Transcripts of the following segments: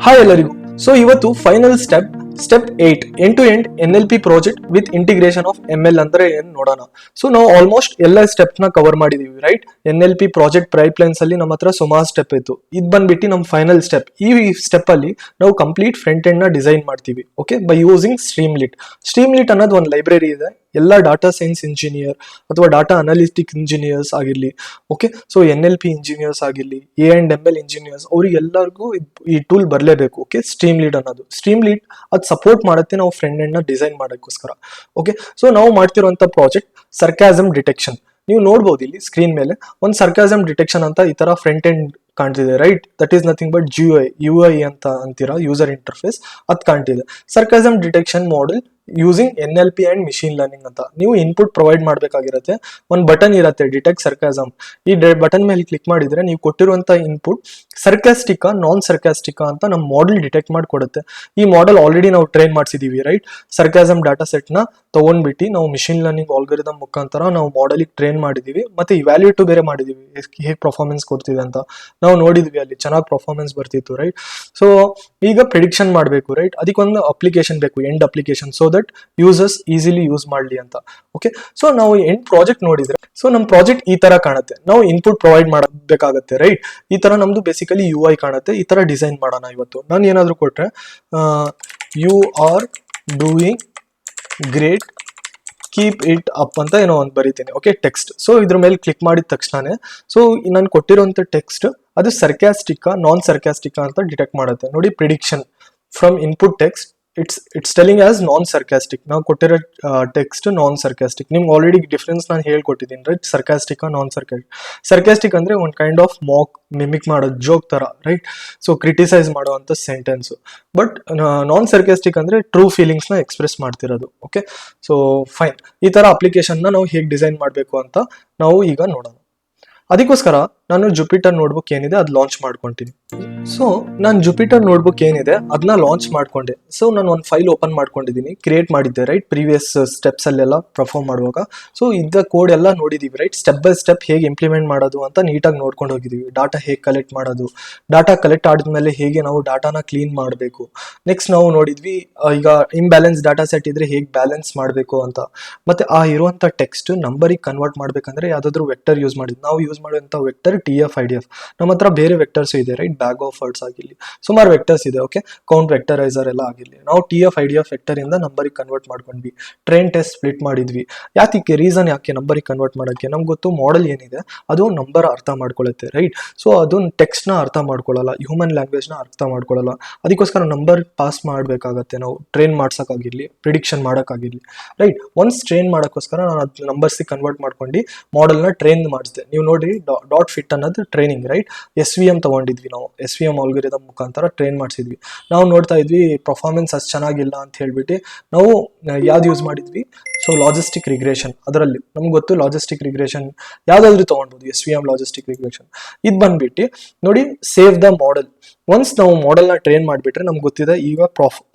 Hi ಎಲ್ಲರಿಗೂ. So ಇವತ್ತು final step 8 end to end NLP project with integration of ML ಅಂದ್ರೆ ಏನ್ ನೋಡೋಣ. ಸೊ ನಾವು ಆಲ್ಮೋಸ್ಟ್ ಎಲ್ಲ ಸ್ಟೆಪ್ ನ ಕವರ್ ಮಾಡಿದೀವಿ, ರೈಟ್? NLP ಪ್ರಾಜೆಕ್ಟ್ ಪೈಪ್ಲೈನ್ಸ್ ಅಲ್ಲಿ ನಮ್ಮ ಹತ್ರ ಸುಮಾರು ಸ್ಟೆಪ್ ಇತ್ತು. ಇದು ಬಂದ್ಬಿಟ್ಟು ನಮ್ಮ ಫೈನಲ್ ಸ್ಟೆಪ್. ಈ ಸ್ಟೆಪ್ ಅಲ್ಲಿ ನಾವು ಕಂಪ್ಲೀಟ್ ಫ್ರಂಟ್ ಎಂಡ್ ನ ಡಿಸೈನ್ ಮಾಡ್ತೀವಿ, ಓಕೆ, ಬೈ ಯೂಸಿಂಗ್ ಸ್ಟ್ರೀಮ್ಲಿಟ್ ಅನ್ನೋದು ಒಂದು ಲೈಬ್ರರಿ ಇದೆ. ಎಲ್ಲ ಡಾಟಾ ಸೈನ್ಸ್ ಇಂಜಿನಿಯರ್ ಅಥವಾ ಡಾಟಾ ಅನಾಲಿಟಿಕ್ ಇಂಜಿನಿಯರ್ಸ್ ಆಗಿರ್ಲಿ, ಓಕೆ, ಸೊ NLP ಇಂಜಿನಿಯರ್ಸ್ ಆಗಿರ್ಲಿ, A&ML ಇಂಜಿನಿಯರ್ಸ್, ಅವ್ರಿಗೆಲ್ಲರಿಗೂ ಈ ಟೂಲ್ ಬರಲೇಬೇಕು. ಓಕೆ, ಸ್ಟ್ರೀಮ್ಲಿಟ್ ಅನ್ನೋದು ಅದು ಸಪೋರ್ಟ್ ಮಾಡುತ್ತೆ ನಾವು ಫ್ರಂಟ್ ಎಂಡ್ ನ ಡಿಸೈನ್ ಮಾಡೋಕ್ಕೋಸ್ಕರ. ಓಕೆ, ಸೊ ನಾವು ಮಾಡ್ತಿರುವಂತ ಪ್ರಾಜೆಕ್ಟ್ ಸರ್ಕಾಸಮ್ ಡಿಟೆಕ್ಷನ್. ನೀವು ನೋಡ್ಬೋದು ಇಲ್ಲಿ ಸ್ಕ್ರೀನ್ ಮೇಲೆ ಒಂದು ಸರ್ಕಾಸಮ್ ಡಿಟೆಕ್ಷನ್ ಅಂತ ಈ ತರ ಫ್ರಂಟ್ ಎಂಡ್ ಕಾಣ್ತಿದೆ, right? That is nothing but UI ಅಂತ ಅಂತೀರಾ, ಯೂಸರ್ ಇಂಟರ್ಫೇಸ್, ಅದು ಕಾಣ್ತಿದೆ. Sarcasm detection model using NLP and machine learning ಅಂತ. ನೀವು ಇನ್ಪುಟ್ ಪ್ರೊವೈಡ್ ಮಾಡಬೇಕಾಗಿರುತ್ತೆ. ಒಂದು ಬಟನ್ ಇರುತ್ತೆ, ಡಿಟೆಕ್ಟ್ ಸರ್ಕಾಸಮ್. ಈ ಬಟನ್ ಮೇಲೆ ಕ್ಲಿಕ್ ಮಾಡಿದ್ರೆ ನೀವು ಕೊಟ್ಟಿರುವಂತ ಇನ್ಪುಟ್ ಸರ್ಕಾಸ್ಟಿಕಾ ನಾನ್ ಸರ್ಕಾಸ್ಟಿಕಾ ಅಂತ ನಮ್ಮ ಮಾಡೆಲ್ ಡಿಟೆಕ್ಟ್ ಮಾಡಿಕೊಡುತ್ತೆ. ಈ ಮಾಡೆಲ್ ಆಲ್ರೆಡಿ ನಾವು ಟ್ರೈನ್ ಮಾಡಿಸಿದೀವಿ, ರೈಟ್? ಸರ್ಕಾಸಮ್ ಡಾಟಾ ಸೆಟ್ ನ ತಗೊಂಡ್ಬಿಟ್ಟು ನಾವು ಮಿಷಿನ್ ಲರ್ನಿಂಗ್ ಆಲ್ಗೋರಿದಮ್ ಮುಖಾಂತರ ನಾವು ಮಾಡೆಲಿಗೆ ಟ್ರೈನ್ ಮಾಡಿದೀವಿ, ಮತ್ತೆ ಇವ್ಯಾಲ್ಯೂಟು ಬೇರೆ ಮಾಡಿದೀವಿ, ಹೇಗೆ ಪರ್ಫಾರ್ಮೆನ್ಸ್ ಕೊಡ್ತಿದೆ ಅಂತ ನಾವು ನೋಡಿದ್ವಿ. ಅಲ್ಲಿ ಚೆನ್ನಾಗಿ ಪರ್ಫಾರ್ಮೆನ್ಸ್ ಬರ್ತಿತ್ತು, ರೈಟ್? ಸೊ ಈಗ ಪ್ರಿಡಿಕ್ಷನ್ ಮಾಡಬೇಕು, ರೈಟ್? ಅದಕ್ಕೊಂದು ಅಪ್ಲಿಕೇಶನ್ ಬೇಕು, end application, so that users easily use ಮಾಡಲಿ ಅಂತ. ಓಕೆ, ಸೊ ನಾವು ಎಂಡ್ ಪ್ರಾಜೆಕ್ಟ್ ನೋಡಿದ್ರೆ, ಸೊ ನಮ್ಮ ಪ್ರಾಜೆಕ್ಟ್ ಈ ತರ ಕಾಣುತ್ತೆ. ನಾವು ಇನ್ಪುಟ್ ಪ್ರೊವೈಡ್ ಮಾಡಬೇಕಾಗತ್ತೆ, ರೈಟ್? ಈ ತರ ನಮ್ದು ಬೇಸಿಕಲಿ UI ಕಾಣುತ್ತೆ. ಈ ತರ ಡಿಸೈನ್ ಮಾಡೋಣ ಇವತ್ತು. ನಾನು ಏನಾದ್ರು ಕೊಟ್ರೆ you are doing great, keep it up ಅಂತ ಏನೋ ಒಂದು ಬರೀತೀನಿ, ಓಕೆ, ಟೆಕ್ಸ್ಟ್. ಸೊ ಇದ್ರ ಮೇಲೆ ಕ್ಲಿಕ್ ಮಾಡಿದ ತಕ್ಷಣನೇ ಸೊ ನಾನು ಕೊಟ್ಟಿರುವಂತ ಟೆಕ್ಸ್ಟ್ ಅದು ಸರ್ಕಾಸ್ಟಿಕಾ ನಾನ್ ಸರ್ಕಾಸ್ಟಿಕಾ ಅಂತ ಡಿಟೆಕ್ಟ್ ಮಾಡುತ್ತೆ. ನೋಡಿ, prediction from input text it's telling as non sarcastic. ನಾವು ಕೊಟ್ಟಿರೋ ಟೆಕ್ಸ್ಟ್ ನಾನ್ ಸರ್ಕಾಸ್ಟಿಕ್. ನಿಮ್ಗೆ ಆಲ್ರೆಡಿ ಡಿಫ್ರೆನ್ಸ್ ನಾನು ಹೇಳ್ಕೊಟ್ಟಿದ್ದೀನಿ, ರೈಟ್? ಸರ್ಕಾಸ್ಟಿಕಾ ನಾನ್ ಸರ್ಕಾಸ್ಟಿಕ್ ಅಂದ್ರೆ ಒಂದು ಕೈಂಡ್ ಆಫ್ ಮಾಕ್, ಮಿಮಿಕ್ ಮಾಡೋದು, ಜೋಕ್ ತರ, ರೈಟ್? ಸೊ ಕ್ರಿಟಿಸೈಸ್ ಮಾಡುವಂತ ಸೆಂಟೆನ್ಸ್. ಬಟ್ ನಾನ್ ಸರ್ಕಾಸ್ಟಿಕ್ ಅಂದ್ರೆ ಟ್ರೂ ಫೀಲಿಂಗ್ಸ್ ನ ಎಕ್ಸ್ಪ್ರೆಸ್ ಮಾಡ್ತಿರೋದು. Okay, so fine. ಈ ತರ ಅಪ್ಲಿಕೇಶನ್ ನ ನಾವು ಹೇಗೆ ಡಿಸೈನ್ ಮಾಡಬೇಕು ಅಂತ ನಾವು ಈಗ ನೋಡೋಣ. ಅದಕ್ಕೋಸ್ಕರ ನಾನು ಜುಪಿಟರ್ ನೋಟ್ಬುಕ್ ಏನಿದೆ ಅದು ಲಾಂಚ್ ಮಾಡ್ಕೊಂತೀನಿ. ಸೊ ನಾನು ಜುಪಿಟರ್ ನೋಟ್ಬುಕ್ ಏನಿದೆ ಅದನ್ನ ಲಾಂಚ್ ಮಾಡ್ಕೊಂಡೆ. ಸೊ ನಾನು ಒಂದು ಫೈಲ್ ಓಪನ್ ಮಾಡ್ಕೊಂಡಿದ್ದೀನಿ, ಕ್ರಿಯೇಟ್ ಮಾಡಿದ್ದೆ, ರೈಟ್? ಪ್ರೀವಿಯಸ್ ಸ್ಟೆಪ್ಸ್ ಅಲ್ಲೆಲ್ಲ ಪರ್ಫಾರ್ಮ್ ಮಾಡುವಾಗ. ಸೊ ಇದ್ದ ಕೋಡ್ ಎಲ್ಲ ನೋಡಿದೀವಿ, ರೈಟ್? ಸ್ಟೆಪ್ ಬೈ ಸ್ಟೆಪ್ ಹೇಗೆ ಇಂಪ್ಲಿಮೆಂಟ್ ಮಾಡೋದು ಅಂತ ನೀಟಾಗಿ ನೋಡ್ಕೊಂಡು ಹೋಗಿದೀವಿ. ಡಾಟಾ ಹೇಗೆ ಕಲೆಕ್ಟ್ ಮಾಡೋದು, ಡಾಟಾ ಕಲೆಕ್ಟ್ ಆದ್ಮೇಲೆ ಹೇಗೆ ನಾವು ಡಾಟಾನ ಕ್ಲೀನ್ ಮಾಡಬೇಕು. ನೆಕ್ಸ್ಟ್ ನಾವು ನೋಡಿದ್ವಿ ಈಗ ಇಂಬ್ಯಾಲೆನ್ಸ್ ಡಾಟಾ ಸೆಟ್ ಇದ್ರೆ ಹೇಗೆ ಬ್ಯಾಲೆನ್ಸ್ ಮಾಡಬೇಕು ಅಂತ. ಮತ್ತೆ ಆ ಇರುವಂತ ಟೆಕ್ಸ್ಟ್ ನಂಬರಿಗೆ ಕನ್ವರ್ಟ್ ಮಾಡ್ಬೇಕಂದ್ರೆ ಯಾವ್ದಾದ್ರು ವೆಕ್ಟರ್ ಯೂಸ್ ಮಾಡಿದ್ವಿ. ನಾವು ಯೂಸ್ ಮಾಡುವಂತ ವೆಕ್ಟರ್ TF IDF. ನಮ್ಮ ಹತ್ರ ಬೇರೆ ವೆಕ್ಟರ್ಸ್ ಇದೆ, ರೈಟ್? ಬ್ಯಾಗ್ ಆಫ್ ವರ್ಡ್ಸ್ ಆಗಿರ್ಲಿ, ಸುಮಾರು ವೆಕ್ಟರ್ಸ್ ಇದೆ, ಓಕೆ, ಕೌಂಟ್ ವೆಕ್ಟರೈಸರ್ ಎಲ್ಲ ಆಗಿರ್ಲಿ. ನಾವು TF IDF ವೆಕ್ಟರ್ ಇಂದ ನಂಬರಿಗೆ ಕನ್ವರ್ಟ್ ಮಾಡ್ಕೊಂಡ್ವಿ. ಟ್ರೈನ್ ಟೆಸ್ಟ್ ಸ್ಪ್ಲಿಟ್ ಮಾಡಿದ್ವಿ. ಯಾಕೆ ರೀಸನ್ ಯಾಕೆ ನಂಬರಿಗೆ ಕನ್ವರ್ಟ್ ಮಾಡೋಕ್ಕೆ? ನಮ್ಗೆ ಗೊತ್ತು ಮಾಡೆಲ್ ಏನಿದೆ ಅದು ನಂಬರ್ ಅರ್ಥ ಮಾಡ್ಕೊಳ್ಳುತ್ತೆ, ರೈಟ್? ಸೊ ಅದನ್ನ ಟೆಕ್ಸ್ಟ್ ನ ಅರ್ಥ ಮಾಡ್ಕೊಳ್ಳಲ್ಲ, ಹ್ಯೂಮನ್ ಲ್ಯಾಂಗ್ವೇಜ್ ನ ಅರ್ಥ ಮಾಡ್ಕೊಳ್ಳಲ್ಲ. ಅದಕ್ಕೋಸ್ಕರ ನಂಬರ್ ಪಾಸ್ ಮಾಡಬೇಕಾಗತ್ತೆ ನಾವು ಟ್ರೈನ್ ಮಾಡ್ಸಕ್ಕಾಗಿರ್ಲಿ, ಪ್ರಿಡಿಕ್ಷನ್ ಮಾಡೋಕ್ಕಾಗಿರ್ಲಿ, ರೈಟ್? ಒನ್ಸ್ ಟ್ರೈನ್ ಮಾಡೋಕ್ಕೋಸ್ಕರ ನಾನು ಅದು ನಂಬರ್ಸ್ ಕನ್ವರ್ಟ್ ಮಾಡ್ಕೊಂಡು ಮಾಡೆಲ್ ನ ಟ್ರೈನ್ ಮಾಡಿಸಿದೆ. ನೀವು ನೋಡಿ, ಡಾಟ್ ಫಿಟ್ ಅನ್ನೋದು ಟ್ರೈನಿಂಗ್, ರೈಟ್? SVM ತಗೊಂಡಿದ್ವಿ ನಾವು, SVM ಆಲ್ಗೋರಿದಮ್ ಮುಖಾಂತರ ಟ್ರೈನ್ ಮಾಡಿಸಿದ್ವಿ. ನಾವು ನೋಡ್ತಾ ಇದ್ವಿ ಪರ್ಫಾರ್ಮೆನ್ಸ್ ಅಷ್ಟು ಚೆನ್ನಾಗಿಲ್ಲ ಅಂತ ಹೇಳ್ಬಿಟ್ಟು ನಾವು ಯಾವ್ದು ಯೂಸ್ ಮಾಡಿದ್ವಿ? So logistic regression. ಅದರಲ್ಲಿ ನಮ್ಗೆ ಗೊತ್ತು ಲಾಜಿಸ್ಟಿಕ್ ರಿಗ್ರೆಷನ್ ಯಾವ್ದಾದ್ರು ತಗೊಂಡ್ಬೋದು, SVM ಲಾಜಿಸ್ಟಿಕ್ ರಿಗ್ರೆಷನ್. ಇದು ಬಂದ್ಬಿಟ್ಟು ನೋಡಿ, ಸೇವ್ ದ ಮಾಡೆಲ್. ಒನ್ಸ್ ನಾವು ಮಾಡೆಲ್ ನ ಟ್ರೈನ್ ಮಾಡಿಬಿಟ್ರೆ ನಮ್ಗೆ ಗೊತ್ತಿದೆ ಈಗ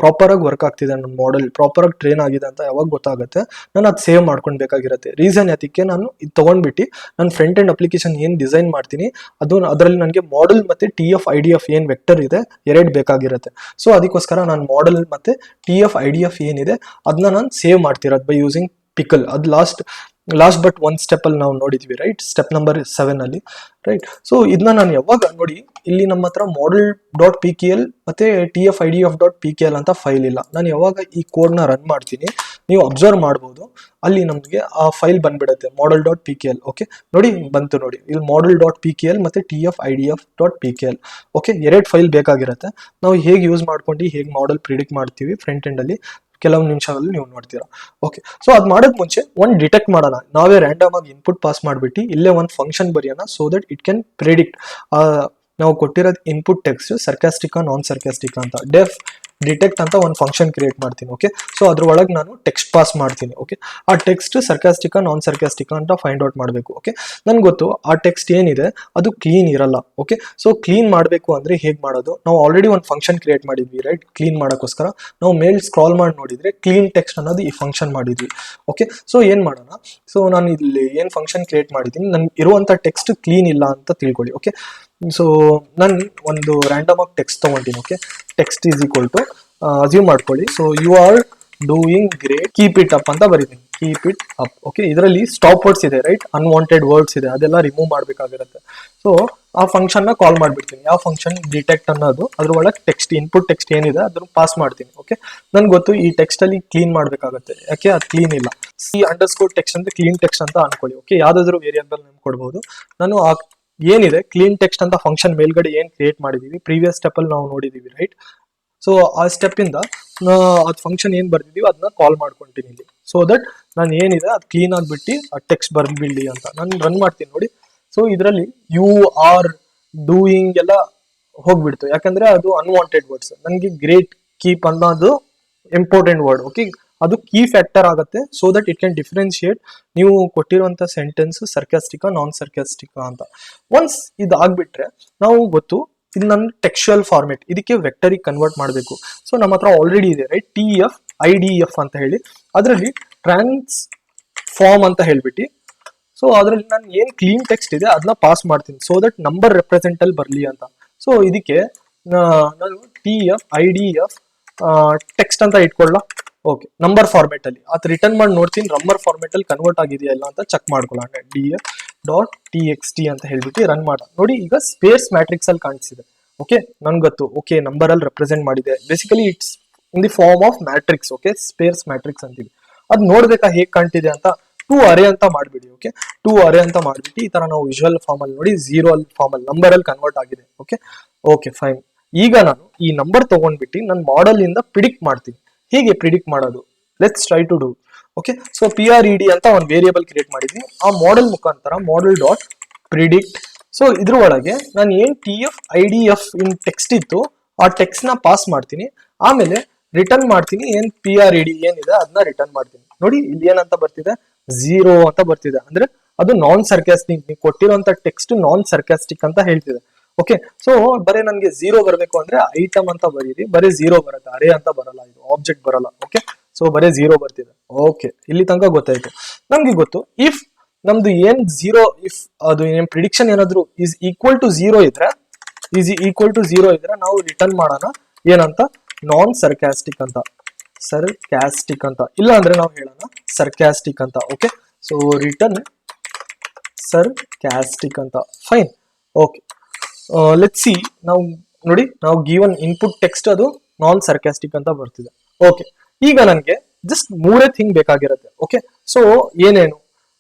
ಪ್ರಾಪರ್ ಆಗಿ ವರ್ಕ್ ಆಗ್ತಿದೆ, ನನ್ನ ಮಾಡೆಲ್ ಪ್ರಾಪರ್ ಆಗಿ ಟ್ರೈನ್ ಆಗಿದೆ ಅಂತ ಯಾವಾಗ ಗೊತ್ತಾಗುತ್ತೆ? ನಾನು ಅದು ಸೇವ್ ಮಾಡ್ಕೊಳ್ಬೇಕಾಗಿರುತ್ತೆ. ರೀಸನ್ ಅದಕ್ಕೆ ನಾನು ಇದು ತಗೊಂಡ್ಬಿಟ್ಟು ನಾನು ಫ್ರಂಟ್ ಎಂಡ್ ಅಪ್ಲಿಕೇಶನ್ ಏನ್ ಡಿಸೈನ್ ಮಾಡ್ತೀನಿ ಅದರಲ್ಲಿ ನನಗೆ ಮಾಡೆಲ್ ಮತ್ತೆ TF IDF ಏನ್ ವೆಕ್ಟರ್ ಇದೆ ಎರಡು ಬೇಕಾಗಿರುತ್ತೆ. ಸೊ ಅದಕ್ಕೋಸ್ಕರ ನಾನು ಮಾಡೆಲ್ ಮತ್ತೆ TF IDF ಏನಿದೆ ಅದನ್ನ ನಾನು ಸೇವ್ ಮಾಡ್ತಿರೋದು ಬೈ ಯೂಸಿಂಗ್ ಪಿಕಲ್. ಅದು ಲಾಸ್ಟ್ ಬಟ್ ಒನ್ ಸ್ಟೆಪ್ ಅಲ್ಲಿ ನಾವು ನೋಡಿದ್ವಿ, ರೈಟ್? ಸ್ಟೆಪ್ ನಂಬರ್ 7 ಅಲ್ಲಿ, ರೈಟ್? ಸೊ ಇದನ್ನ ನಾನು ಯಾವಾಗ ನೋಡಿ, ಇಲ್ಲಿ ನಮ್ಮ ಹತ್ರ model.pkl ಮತ್ತೆ TF IDF.pkl ಅಂತ ಫೈಲ್ ಇಲ್ಲ. ನಾನು ಯಾವಾಗ ಈ ಕೋಡ್ ನ ರನ್ ಮಾಡ್ತೀನಿ, ನೀವು ಅಬ್ಸರ್ವ್ ಮಾಡಬಹುದು, ಅಲ್ಲಿ ನಮಗೆ ಆ ಫೈಲ್ ಬಂದ್ಬಿಡುತ್ತೆ, model.pkl. ಓಕೆ, ನೋಡಿ ಬಂತು, ನೋಡಿ ಇಲ್ಲಿ model.pkl ಮತ್ತೆ TF IDF.pkl. ಓಕೆ, ಎರಡು ಫೈಲ್ ಬೇಕಾಗಿರುತ್ತೆ. ನಾವು ಹೇಗೆ ಯೂಸ್ ಮಾಡ್ಕೊಂಡು ಹೇಗೆ ಮಾಡೆಲ್ ಪ್ರಿಡಿಕ್ಟ್ ಮಾಡ್ತೀವಿ ಫ್ರಂಟ್ ಎಂಡ್ ಅಲ್ಲಿ ಕೆಲವು ನಿಮಿಷಗಳಲ್ಲಿ ನೀವು ನೋಡ್ತೀರಾ. ಓಕೆ, ಸೊ ಅದ್ ಮಾಡೋಕ್ ಮುಂಚೆ ಒಂದು ಡಿಟೆಕ್ಟ್ ಮಾಡೋಣ. ನಾವೇ ರ್ಯಾಂಡಮ್ ಆಗಿ ಇನ್ಪುಟ್ ಪಾಸ್ ಮಾಡ್ಬಿಟ್ಟು ಇಲ್ಲೇ ಒಂದು ಫಂಕ್ಷನ್ ಬರೆಯೋಣ, so that it can predict ನಾವು ಕೊಟ್ಟಿರೋದು ಇನ್ಪುಟ್ ಟೆಕ್ಸ್ಟ್ ಸರ್ಕಾಸ್ಟಿಕಾ ನಾನ್ ಸರ್ಕಾಸ್ಟಿಕಾ ಅಂತ. ಡಿಟೆಕ್ಟ್ ಅಂತ ಒಂದು ಫಂಕ್ಷನ್ ಕ್ರಿಯೇಟ್ ಮಾಡ್ತೀನಿ. ಓಕೆ, ಸೊ ಅದ್ರೊಳಗೆ ನಾನು ಟೆಕ್ಸ್ಟ್ ಪಾಸ್ ಮಾಡ್ತೀನಿ. ಓಕೆ, ಆ ಟೆಕ್ಸ್ಟ್ ಸರ್ಕಾಸ್ಟಿಕಾ ನಾನ್ ಸರ್ಕಾಸ್ಟಿಕಾ ಅಂತ ಫೈಂಡ್ ಔಟ್ ಮಾಡಬೇಕು. ಓಕೆ, ನನ್ಗೆ ಗೊತ್ತು ಆ ಟೆಕ್ಸ್ಟ್ ಏನಿದೆ ಅದು ಕ್ಲೀನ್ ಇರಲ್ಲ. ಓಕೆ, ಸೊ ಕ್ಲೀನ್ ಮಾಡಬೇಕು ಅಂದ್ರೆ ಹೇಗೆ ಮಾಡೋದು? ನಾವು ಆಲ್ರೆಡಿ ಒಂದು ಫಂಕ್ಷನ್ ಕ್ರಿಯೇಟ್ ಮಾಡಿದ್ವಿ, ರೈಟ್? ಕ್ಲೀನ್ ಮಾಡೋಕ್ಕೋಸ್ಕರ ನಾವು ಮೇಲ್ ಸ್ಕ್ರಾಲ್ ಮಾಡಿ ನೋಡಿದ್ರೆ ಕ್ಲೀನ್ ಟೆಕ್ಸ್ಟ್ ಅನ್ನೋದು ಈ ಫಂಕ್ಷನ್ ಮಾಡಿದ್ವಿ. ಓಕೆ, ಸೊ ಏನ್ ಮಾಡೋಣ? ಸೊ ನಾನು ಇಲ್ಲಿ ಏನ್ ಫಂಕ್ಷನ್ ಕ್ರಿಯೇಟ್ ಮಾಡಿದ್ದೀನಿ, ನನ್ಗೆ ಇರುವಂತ ಟೆಕ್ಸ್ಟ್ ಕ್ಲೀನ್ ಇಲ್ಲ ಅಂತ ತಿಳ್ಕೊಳ್ಳಿ. ಓಕೆ, ಸೊ ನಾನು ಒಂದು ರ್ಯಾಂಡಮ್ ಆಗಿ ಟೆಕ್ಸ್ಟ್ ತಗೊಂತೀನಿ. Okay, text is equal to assume ಮಾಡ್ಕೊಳ್ಳಿ. So you are doing great, keep it up ಅಂತ ಬರೀತೀನಿ, ಕೀಪ್ ಇಟ್ ಅಪ್. ಓಕೆ, ಇದರಲ್ಲಿ ಸ್ಟಾಪ್ ವರ್ಡ್ಸ್ ಇದೆ ರೈಟ್, ಅನ್ವಾಂಟೆಡ್ ವರ್ಡ್ಸ್ ಇದೆ, ಅದೆಲ್ಲ ರಿಮೂವ್ ಮಾಡಬೇಕಾಗಿರುತ್ತೆ. ಸೊ ಆ ಫಂಕ್ಷನ್ ನ ಕಾಲ್ ಮಾಡ್ಬಿಡ್ತೀನಿ. ಯಾವ ಫಂಕ್ಷನ್? ಡಿಟೆಕ್ಟ್ ಅನ್ನೋದು. ಅದ್ರ ಒಳಗೆ ಟೆಕ್ಸ್ಟ್, ಇನ್ಪುಟ್ ಟೆಕ್ಸ್ಟ್ ಏನಿದೆ ಅದನ್ನ ಪಾಸ್ ಮಾಡ್ತೀನಿ. ಓಕೆ, ನನ್ಗೆ ಗೊತ್ತು ಈ ಟೆಕ್ಸ್ಟ್ ಅಲ್ಲಿ ಕ್ಲೀನ್ ಮಾಡ್ಬೇಕಾಗತ್ತೆ, ಯಾಕೆ ಅದು ಕ್ಲೀನ್ ಇಲ್ಲ. ಸಿ ಅಂಡರ್ಸ್ಕೋರ್ ಟೆಕ್ಸ್ಟ್ ಅಂದ್ರೆ ಕ್ಲೀನ್ ಟೆಕ್ಸ್ಟ್ ಅಂತ ಅನ್ಕೊಳ್ಳಿ. ಓಕೆ, ಯಾವ್ದಾದ್ರು ವೇರಿಯಬಲ್ ನೇಮ್ ಕೊಡ್ಬೋದು. ನಾನು ಆ ಏನಿದೆ ಕ್ಲೀನ್ ಟೆಕ್ಸ್ಟ್ ಅಂತ ಫಂಕ್ಷನ್ ಮೇಲ್ಗಡೆ ಏನ್ ಕ್ರಿಯೇಟ್ ಮಾಡಿದೀವಿ ಪ್ರೀವಿಯಸ್ ಸ್ಟೆಪ್ ಅಲ್ಲಿ ನಾವು ನೋಡಿದೀವಿ ರೈಟ್. ಸೊ ಆ ಸ್ಟೆಪ್ ಇಂದ ಅದ್ ಫಂಕ್ಷನ್ ಏನ್ ಬರ್ದಿದೀವಿ ಅದನ್ನ ಕಾಲ್ ಮಾಡ್ಕೊಂತೀನಿ ಇಲ್ಲಿ. ಸೊ ದಟ್ ನಾನು ಏನಿದೆ ಅದು ಕ್ಲೀನ್ ಆಗ್ಬಿಟ್ಟು ಆ ಟೆಕ್ಸ್ಟ್ ಬರ್ಬಿಡ್ಲಿ ಅಂತ ನಾನು ರನ್ ಮಾಡ್ತೀನಿ ನೋಡಿ. ಸೊ ಇದರಲ್ಲಿ ಯು ಆರ್ ಡೂಯಿಂಗ್ ಎಲ್ಲ ಹೋಗ್ಬಿಡ್ತು, ಯಾಕಂದ್ರೆ ಅದು ಅನ್ವಾಂಟೆಡ್ ವರ್ಡ್ಸ್. ನನಗೆ ಗ್ರೇಟ್, ಕೀಪ್ ಅನ್ನೋದು ಇಂಪಾರ್ಟೆಂಟ್ ವರ್ಡ್. ಓಕೆ, ಅದು ಕೀ ಫ್ಯಾಕ್ಟರ್ ಆಗುತ್ತೆ. So that it can differentiate ನೀವು ಕೊಟ್ಟಿರುವಂತ ಸೆಂಟೆನ್ಸ್ ಸರ್ಕಾಸ್ಟಿಕಾ ನಾನ್ ಸರ್ಕಾಸ್ಟಿಕಾ ಅಂತ. ಒನ್ಸ್ ಇದು ಆಗ್ಬಿಟ್ರೆ ನಾವು ಗೊತ್ತು ಇದು ನನ್ನ ಟೆಕ್ಸ್ಚುಯಲ್ ಫಾರ್ಮೆಟ್, ಇದಕ್ಕೆ ವೆಕ್ಟರಿಗೆ ಕನ್ವರ್ಟ್ ಮಾಡಬೇಕು. ಸೊ ನಮ್ಮ ಹತ್ರ ಆಲ್ರೆಡಿ ಇದೆ ರೈಟ್, TF-IDF ಅಂತ ಹೇಳಿ. ಅದರಲ್ಲಿ ಟ್ರಾನ್ಸ್ ಫಾರ್ಮ್ ಅಂತ ಹೇಳ್ಬಿಟ್ಟು, ಸೊ ಅದರಲ್ಲಿ ನಾನು ಏನ್ ಕ್ಲೀನ್ ಟೆಕ್ಸ್ಟ್ ಇದೆ ಅದನ್ನ ಪಾಸ್ ಮಾಡ್ತೀನಿ, ಸೊ ದಟ್ ನಂಬರ್ ರೆಪ್ರೆಸೆಂಟ್ ಅಲ್ಲಿ ಬರ್ಲಿ ಅಂತ. ಸೊ ಇದಕ್ಕೆ ನಾನು TF-IDF ಟೆಕ್ಸ್ಟ್ ಅಂತ ಇಟ್ಕೊಳ್ಳ. ಓಕೆ, ನಂಬರ್ ಫಾರ್ಮೆಟ್ ಅಲ್ಲಿ ಅದು ರಿಟರ್ನ್ ಮಾಡಿ ನೋಡ್ತೀನಿ, ನಂಬರ್ ಫಾರ್ಮೆಟ್ ಅಲ್ಲಿ ಕನ್ವರ್ಟ್ ಆಗಿದೆಯಲ್ಲ ಅಂತ ಚೆಕ್ ಮಾಡ್ಕೊಳ್ಳೋಣ. DF.txt ಅಂತ ಹೇಳ್ಬಿಟ್ಟು ರನ್ ಮಾಡ ನೋಡಿ. ಈಗ ಸ್ಪೇಸ್ ಮ್ಯಾಟ್ರಿಕ್ಸ್ ಅಲ್ಲಿ ಕಾಣಿಸಿದೆ. ಓಕೆ, ನನ್ಗೆ ಗೊತ್ತು. ಓಕೆ, ನಂಬರ್ ಅಲ್ಲಿ ರೆಪ್ರೆಸೆಂಟ್ ಮಾಡಿದೆ. Basically it's in the form of matrix. Okay, space matrix ಅಂತೀವಿ. ಅದ್ ನೋಡ್ಬೇಕಾ ಹೇಗ್ ಕಾಣ್ತಿದೆ ಅಂತ, 2 ಅರೇ ಅಂತ ಮಾಡ್ಬಿಡಿ. ಓಕೆ, 2 ಅರೇ ಅಂತ ಮಾಡ್ಬಿಟ್ಟು ಈ ತರ ನಾವು ವಿಜುವಲ್ ಫಾರ್ಮ್ ಅಲ್ಲಿ ನೋಡಿ 0 ಅಲ್ಲಿ ಫಾರ್ಮ್ ಅಲ್ಲಿ ನಂಬರ್ ಅಲ್ಲಿ ಕನ್ವರ್ಟ್ ಆಗಿದೆ. Okay okay fine. ಈಗ ನಾನು ಈ ನಂಬರ್ ತಗೊಂಡ್ಬಿಟ್ಟು ನನ್ನ ಮಾಡೆಲ್ ಇಂದ ಪ್ರಿಡಿಕ್ಟ್ ಮಾಡ್ತೀನಿ. ಹೇಗೆ ಪ್ರಿಡಿಕ್ಟ್ ಮಾಡೋದು? Let's try to do. Okay, so PRED ಅಂತ ಒಂದು ವೇರಿಯಬಲ್ ಕ್ರಿಯೇಟ್ ಮಾಡಿದ್ವಿ. ಆ ಮಾಡೆಲ್ ಮುಖಾಂತರ ಮಾಡೆಲ್ ಡಾಟ್ ಪ್ರಿಡಿಕ್ಟ್. ಸೊ ಇದ್ರ ಒಳಗೆ ನಾನು ಏನ್ TF-IDF ಇನ್ ಟೆಕ್ಸ್ಟ್ ಇತ್ತು ಆ ಟೆಕ್ಸ್ಟ್ ನ ಪಾಸ್ ಮಾಡ್ತೀನಿ. ಆಮೇಲೆ ರಿಟರ್ನ್ ಮಾಡ್ತೀನಿ ಏನ್ PRED ಏನಿದೆ ಅದನ್ನ ರಿಟರ್ನ್ ಮಾಡ್ತೀನಿ. ನೋಡಿ ಇಲ್ಲಿ ಏನಂತ ಬರ್ತಿದೆ, 0 ಅಂತ ಬರ್ತಿದೆ. ಅಂದ್ರೆ ಅದು ನಾನ್ ಸರ್ಕಾಸ್ಟಿಕ್, ನೀವು ಕೊಟ್ಟಿರುವಂತ ಟೆಕ್ಸ್ಟ್ ನಾನ್ ಸರ್ಕಾಸ್ಟಿಕ್ ಅಂತ ಹೇಳ್ತಿದೆ. ಓಕೆ, ಸೊ ಬರೀ ನನ್ಗೆ 0 ಬರಬೇಕು ಅಂದ್ರೆ ಐಟಮ್ ಅಂತ ಬರೀರಿ, ಬರೀ 0 ಬರುತ್ತೆ, ಅರೇ ಅಂತ ಬರಲ್ಲ, ಇದು ಆಬ್ಜೆಕ್ಟ್ ಬರಲ್ಲ. ಓಕೆ, ಸೊ ಬರೀ 0 ಬರ್ತಿದೆ. ಓಕೆ, ಇಲ್ಲಿ ತನಕ ಗೊತ್ತಾಯ್ತು. ನಮ್ಗೆ ಗೊತ್ತು ಇಫ್ ನಮ್ದು ಏನ್ 0, ಇಫ್ ಅದು ಏನ್ ಪ್ರಿಡಿಕ್ಷನ್ ಏನಾದ್ರು ಈಸ್ ಈಕ್ವಲ್ ಟು 0 ಇದ್ರೆ, ನಾವು ರಿಟರ್ನ್ ಮಾಡೋಣ ಏನಂತ, ನಾನ್ ಸರ್ಕಾಸ್ಟಿಕ್ ಅಂತ, ಸರ್ಕಾಸ್ಟಿಕ್ ಅಂತ. ಇಲ್ಲ ಅಂದ್ರೆ ನಾವು ಹೇಳೋಣ ಸರ್ಕಾಸ್ಟಿಕ್ ಅಂತ. ಓಕೆ, ಸೊ ರಿಟರ್ನ್ ಸರ್ಕಾಸ್ಟಿಕ್ ಅಂತ. ಫೈನ್. Okay, let's C. ನಾವು ನೋಡಿ, ನಾವು ಗಿವನ್ ಇನ್ಪುಟ್ ಟೆಕ್ಸ್ಟ್ ಅದು ನಾನ್ ಸರ್ಕಾಸ್ಟಿಕ್ ಅಂತ ಬರ್ತಿದೆ. ಓಕೆ, ಈಗ ನನಗೆ ಜಸ್ಟ್ 3 ಥಿಂಗ್ ಬೇಕಾಗಿರುತ್ತೆ. ಓಕೆ, ಸೊ ಏನೇನು,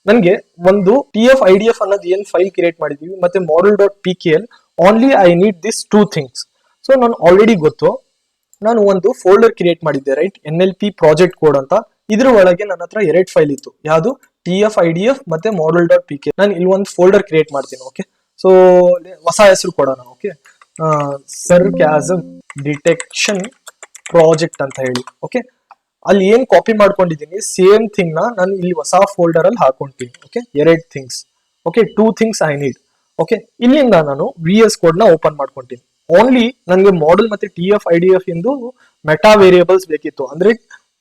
ನನಗೆ ಒಂದು TF-IDF ಅನ್ನೋದು ಏನ್ ಫೈಲ್ ಕ್ರಿಯೇಟ್ ಮಾಡಿದೀವಿ ಮತ್ತೆ model.pkl, only I need this 2 things. So ನಾನು ಆಲ್ರೆಡಿ ಗೊತ್ತು, ನಾನು ಒಂದು ಫೋಲ್ಡರ್ ಕ್ರಿಯೇಟ್ ಮಾಡಿದ್ದೆ ರೈಟ್, NLP ಪ್ರಾಜೆಕ್ಟ್ ಕೋಡ್ ಅಂತ. ಇದ್ರ ಒಳಗೆ ನನ್ನ ಹತ್ರ 2 ಫೈಲ್ ಇತ್ತು, ಯಾವುದು TF-IDF ಮತ್ತೆ model.pkl. ನಾನು ಇಲ್ಲಿ ಒಂದು ಫೋಲ್ಡರ್ ಕ್ರಿಯೇಟ್ ಮಾಡ್ತೀನಿ. ಓಕೆ, ಸೊ ಹೊಸ ಹೆಸರು ಕೊಡೋಣ. ಓಕೆ, ಸರ್ಕಾಸಮ್ ಡಿಟೆಕ್ಷನ್ ಪ್ರಾಜೆಕ್ಟ್ ಅಂತ ಹೇಳಿ. ಓಕೆ, ಅಲ್ಲಿ ಏನ್ ಕಾಪಿ ಮಾಡ್ಕೊಂಡಿದ್ದೀನಿ ಸೇಮ್ ಥಿಂಗ್ ನ ನಾನು ಇಲ್ಲಿ ಹೊಸ ಫೋಲ್ಡರ್ ಅಲ್ಲಿ ಹಾಕೊಂತೀನಿ. Okay, 2 things. Okay, 2 things I need. Okay, ಇಲ್ಲಿಂದ ನಾನು VS ಕೋಡ್ ನ ಓಪನ್ ಮಾಡ್ಕೊಂತೀನಿ. ಓನ್ಲಿ ನನಗೆ ಮಾಡೆಲ್ ಮತ್ತೆ TF-IDF ಎಂದು ಮೆಟಾ ವೇರಿಯೇಬಲ್ಸ್ ಬೇಕಿತ್ತು, ಅಂದ್ರೆ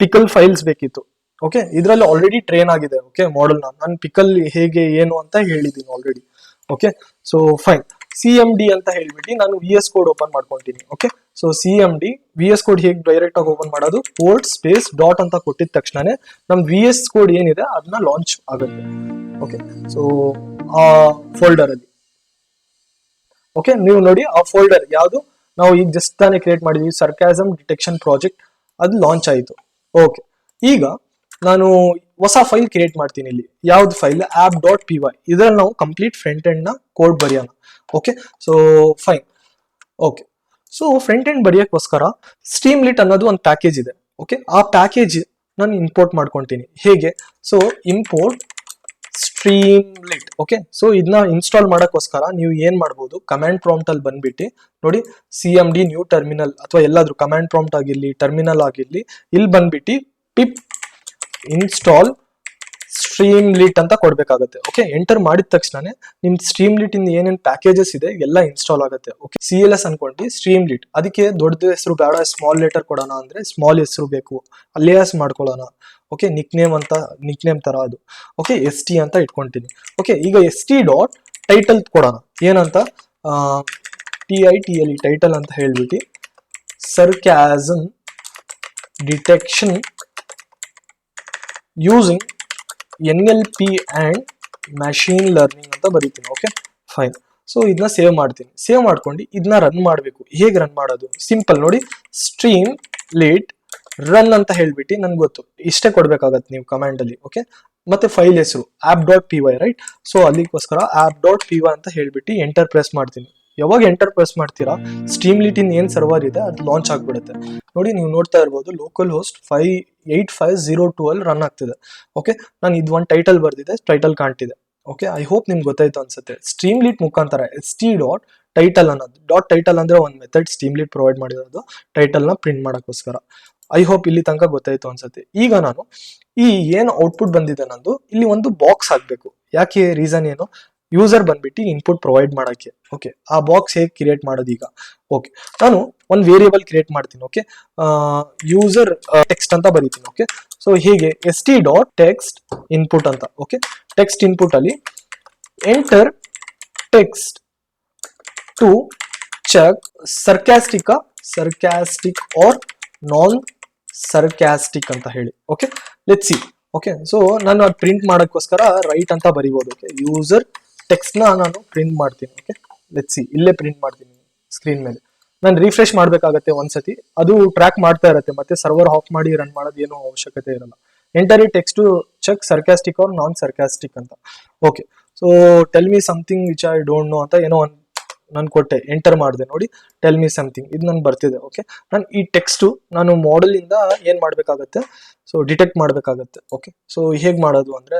ಪಿಕಲ್ ಫೈಲ್ಸ್ ಬೇಕಿತ್ತು. ಓಕೆ, ಇದರಲ್ಲಿ ಆಲ್ರೆಡಿ ಟ್ರೈನ್ ಆಗಿದೆ. ಓಕೆ, ಮಾಡೆಲ್ ನಾನು ಪಿಕಲ್ ಹೇಗೆ ಏನು ಅಂತ ಹೇಳಿದ್ದೀನಿ already. Okay, so fine. CMD ಅಂತ ಹೇಳ್ಬಿಟ್ಟು ನಾನು VS ಕೋಡ್ ಓಪನ್ ಮಾಡ್ಕೊಂತೀನಿ. Okay, so CMD VS code ಹೇಗೆ ಡೈರೆಕ್ಟ್ ಆಗಿ ಓಪನ್ ಮಾಡೋದು, ಪೋರ್ಟ್ ಸ್ಪೇಸ್ ಡಾಟ್ ಅಂತ ಕೊಟ್ಟಿದ ತಕ್ಷಣನೇ ನಮ್ VS ಕೋಡ್ ಏನಿದೆ ಅದನ್ನ ಲಾಂಚ್ ಆಗುತ್ತೆ. ಓಕೆ, ಸೊ ಆ ಫೋಲ್ಡರ್ ಅಲ್ಲಿ. ಓಕೆ, ನೀವು ನೋಡಿ ಆ ಫೋಲ್ಡರ್ ಯಾವುದು ನಾವು ಈಗ ಜಸ್ಟ್ ತಾನೇ ಕ್ರಿಯೇಟ್ ಮಾಡಿದ್ವಿ, ಸರ್ಕಾಸಮ್ ಡಿಟೆಕ್ಷನ್ ಪ್ರಾಜೆಕ್ಟ್, ಅದು ಲಾಂಚ್ ಆಯಿತು. ಓಕೆ, ಈಗ ನಾನು ಹೊಸ ಫೈಲ್ ಕ್ರಿಯೇಟ್ ಮಾಡ್ತೀನಿ. ಇಲ್ಲಿ ಯಾವ್ದು ಫೈಲ್, app.py. ಇದ್ರಲ್ಲಿ ನಾವು ಕಂಪ್ಲೀಟ್ ಫ್ರಂಟ್ ಎಂಡ್ ನ ಕೋಡ್ ಬರೆಯೋಣ. Okay, so fine. Okay, so front end ಬರೆಯೋಕ್ಕೋಸ್ಕರ ಸ್ಟ್ರೀಮ್ಲಿಟ್ ಅನ್ನೋದು ಒಂದು ಪ್ಯಾಕೇಜ್ ಇದೆ. ಓಕೆ, ಆ ಪ್ಯಾಕೇಜ್ ನಾನು ಇಂಪೋರ್ಟ್ ಮಾಡ್ಕೊಂತೀನಿ. ಹೇಗೆ, ಸೊ ಇಂಪೋರ್ಟ್ ಸ್ಟ್ರೀಮ್ಲಿಟ್. ಓಕೆ, ಸೊ ಇದನ್ನ ಇನ್ಸ್ಟಾಲ್ ಮಾಡೋಕ್ಕೋಸ್ಕರ ನೀವು ಏನ್ ಮಾಡ್ಬೋದು, ಕಮಾಂಡ್ ಪ್ರಾಂಪ್ಟ್ ಅಲ್ಲಿ ಬಂದ್ಬಿಟ್ಟು ನೋಡಿ, CMD ನ್ಯೂ ಟರ್ಮಿನಲ್ ಅಥವಾ ಎಲ್ಲಾದ್ರೂ ಕಮಾಂಡ್ ಪ್ರಾಂಪ್ಟ್ ಆಗಿರ್ಲಿ, ಟರ್ಮಿನಲ್ ಆಗಿರ್ಲಿ, ಇಲ್ಲಿ ಬಂದ್ಬಿಟ್ಟು ಪಿಪ್ ಇನ್ಸ್ಟಾಲ್ ಸ್ಟ್ರೀಮ್ಲಿಟ್ ಅಂತ ಕೊಡ್ಬೇಕಾಗುತ್ತೆ. ಓಕೆ, ಎಂಟರ್ ಮಾಡಿದ ತಕ್ಷಣ ನಿಮ್ ಸ್ಟ್ರೀಮ್ಲಿಟ್ ಇಂದ ಏನೇನ್ ಪ್ಯಾಕೇಜಸ್ ಇದೆ ಎಲ್ಲ ಇನ್ಸ್ಟಾಲ್ ಆಗುತ್ತೆ. ಓಕೆ, CLS ಅನ್ಕೊಂಡು ಸ್ಟ್ರೀಮ್ಲಿಟ್, ಅದಕ್ಕೆ ದೊಡ್ಡ ಹೆಸರು ಬೇಡ, ಸ್ಮಾಲ್ ಲೆಟರ್ ಕೊಡೋಣ ಅಂದ್ರೆ ಸ್ಮಾಲ್ ಹೆಸರು ಬೇಕು, ಅಲಿಯಾಸ್ ಮಾಡ್ಕೊಳ್ಳೋಣ. ಓಕೆ, ನಿಕ್ ನೇಮ್ ತರ ಅದು. ಓಕೆ, ST ಅಂತ ಇಟ್ಕೊಂತೀನಿ. ಓಕೆ, ಈಗ ST ಡಾಟ್ ಟೈಟಲ್ ಕೊಡೋಣ ಏನಂತ, TITLE ಟೈಟಲ್ ಅಂತ ಹೇಳ್ಬಿಟ್ಟು sarcasm detection using NLP and machine learning ಅಂತ ಬರೀತೀನಿ. Okay fine. ಸೊ ಇದನ್ನ ಸೇವ್ ಮಾಡ್ತೀನಿ. ಸೇವ್ ಮಾಡ್ಕೊಂಡು ಇದನ್ನ ರನ್ ಮಾಡಬೇಕು. ಹೇಗೆ ರನ್ ಮಾಡೋದು? ಸಿಂಪಲ್ ನೋಡಿ, ಸ್ಟ್ರೀಮ್ ಲೀಡ್ ರನ್ ಅಂತ ಹೇಳ್ಬಿಟ್ಟು ನನ್ಗೆ ಗೊತ್ತು ಇಷ್ಟೇ ಕೊಡ್ಬೇಕಾಗತ್ತೆ ನೀವು ಕಮಾಂಡ್ ಅಲ್ಲಿ. ಓಕೆ, ಮತ್ತೆ ಫೈಲ್ ಹೆಸರು app.py ರೈಟ್. ಸೊ ಅಲ್ಲಿಗೋಸ್ಕರ app.py ಅಂತ ಹೇಳ್ಬಿಟ್ಟು ಎಂಟರ್ ಪ್ರೆಸ್ ಮಾಡ್ತೀನಿ. ಯಾವಾಗ ಎಂಟರ್ ಪ್ರೆಸ್ ಮಾಡ್ತೀರಾ ಸ್ಟ್ರೀಮ್ ಲೀಟ್ ಇನ್ ಏನ್ ಸರ್ವರ್ ಇದೆ ಅದು ಲಾಂಚ್ ಆಗ್ಬಿಡುತ್ತೆ. ನೋಡಿ ನೀವು ನೋಡ್ತಾ ಇರ್ಬೋದು ಲೋಕಲ್ ಹೋಸ್ಟ್ 58502 ಅಲ್ಲಿ ರನ್ ಆಗ್ತಿದೆ. ಓಕೆ, ನಾನು ಇದು ಒಂದು ಟೈಟಲ್ ಬರ್ದಿದೆ, ಟೈಟಲ್ ಕಾಣ್ತಿದೆ. ಓಕೆ, ಐ ಹೋಪ್ ನಿಮ್ಗೆ ಗೊತ್ತಾಯ್ತು ಅನ್ಸುತ್ತೆ. ಸ್ಟ್ರೀಮ್ ಲೀಟ್ ಮುಖಾಂತರ st.title ಅನ್ನೋದು .title ಅಂದ್ರೆ ಒಂದು ಮೆಥಡ್ ಸ್ಟ್ರೀಮ್ ಲೀಟ್ ಪ್ರೊವೈಡ್ ಮಾಡಿರೋದು ಟೈಟಲ್ ನ ಪ್ರಿಂಟ್ ಮಾಡೋಕ್ಕೋಸ್ಕರ. ಐ ಹೋಪ್ ಇಲ್ಲಿ ತನಕ ಗೊತ್ತಾಯ್ತು ಅನ್ಸುತ್ತೆ. ಈಗ ನಾನು ಈ ಏನು ಔಟ್ಪುಟ್ ಬಂದಿದೆ ನಂದು ಇಲ್ಲಿ ಒಂದು ಬಾಕ್ಸ್ ಹಾಕ್ಬೇಕು. ಯಾಕೆ? ರೀಸನ್ ಏನು? ಯೂಸರ್ ಬಂದ್ಬಿಟ್ಟು ಇನ್ಪುಟ್ ಪ್ರೊವೈಡ್ ಮಾಡಕ್ಕೆ. ಓಕೆ, ಆ ಬಾಕ್ಸ್ ಹೇಗೆ ಕ್ರಿಯೇಟ್ ಮಾಡೋದು ಈಗ? ಓಕೆ, ನಾನು ಒಂದು ವೇರಿಯೇಬಲ್ ಕ್ರಿಯೇಟ್ ಮಾಡ್ತೀನಿ. ಓಕೆ, ಯೂಸರ್ ಟೆಕ್ಸ್ಟ್ ಅಂತ ಬರೀತೀನಿ. ಓಕೆ, ಸೊ ಹೀಗೆ st.text ಇನ್ಪುಟ್ ಅಂತ. ಓಕೆ, ಟೆಕ್ಸ್ಟ್ ಇನ್ಪುಟ್ ಅಲ್ಲಿ enter text to check sarcastic or non sarcastic ಅಂತ ಹೇಳಿ. Okay, let's see. Okay, so ನಾನು ಅದು ಪ್ರಿಂಟ್ ಮಾಡೋಕ್ಕೋಸ್ಕರ ರೈಟ್ ಅಂತ ಬರಿಬೋದು. ಓಕೆ, ಯೂಸರ್ ಟೆಕ್ಸ್ಟ್ ನ ನಾನು ಪ್ರಿಂಟ್ ಮಾಡ್ತೀನಿ. ಓಕೆ, ಲೆಟ್ಸ್ ಸಿ, ಇಲ್ಲೇ ಪ್ರಿಂಟ್ ಮಾಡ್ತೀನಿ ಸ್ಕ್ರೀನ್ ಮೇಲೆ. ನಾನು ರಿಫ್ರೆಶ್ ಮಾಡ್ಬೇಕಾಗತ್ತೆ ಒಂದ್ಸತಿ, ಅದು ಟ್ರ್ಯಾಕ್ ಮಾಡ್ತಾ ಇರತ್ತೆ. ಮತ್ತೆ ಸರ್ವರ್ ಆಫ್ ಮಾಡಿ ರನ್ ಮಾಡೋದು ಏನೋ ಅವಶ್ಯಕತೆ ಇರಲ್ಲ. Enter it text to check sarcastic or non sarcastic ಅಂತ. Okay, so tell me something which I don't know ಅಂತ ಏನೋ ಒಂದು ನಾನು ಕೊಟ್ಟೆ, ಎಂಟರ್ ಮಾಡಿದೆ. ನೋಡಿ, ಟೆಲ್ ಮಿ ಸಮಥಿಂಗ್ ಇದು ನನ್ಗೆ ಬರ್ತಿದೆ. ಓಕೆ, ನಾನು ಈ ಟೆಕ್ಸ್ಟು ನಾನು ಮಾಡೆಲ್ ಇಂದ ಏನ್ ಮಾಡ್ಬೇಕಾಗತ್ತೆ, ಸೊ ಡಿಟೆಕ್ಟ್ ಮಾಡ್ಬೇಕಾಗತ್ತೆ. ಓಕೆ, ಸೊ ಹೇಗೆ ಮಾಡೋದು ಅಂದ್ರೆ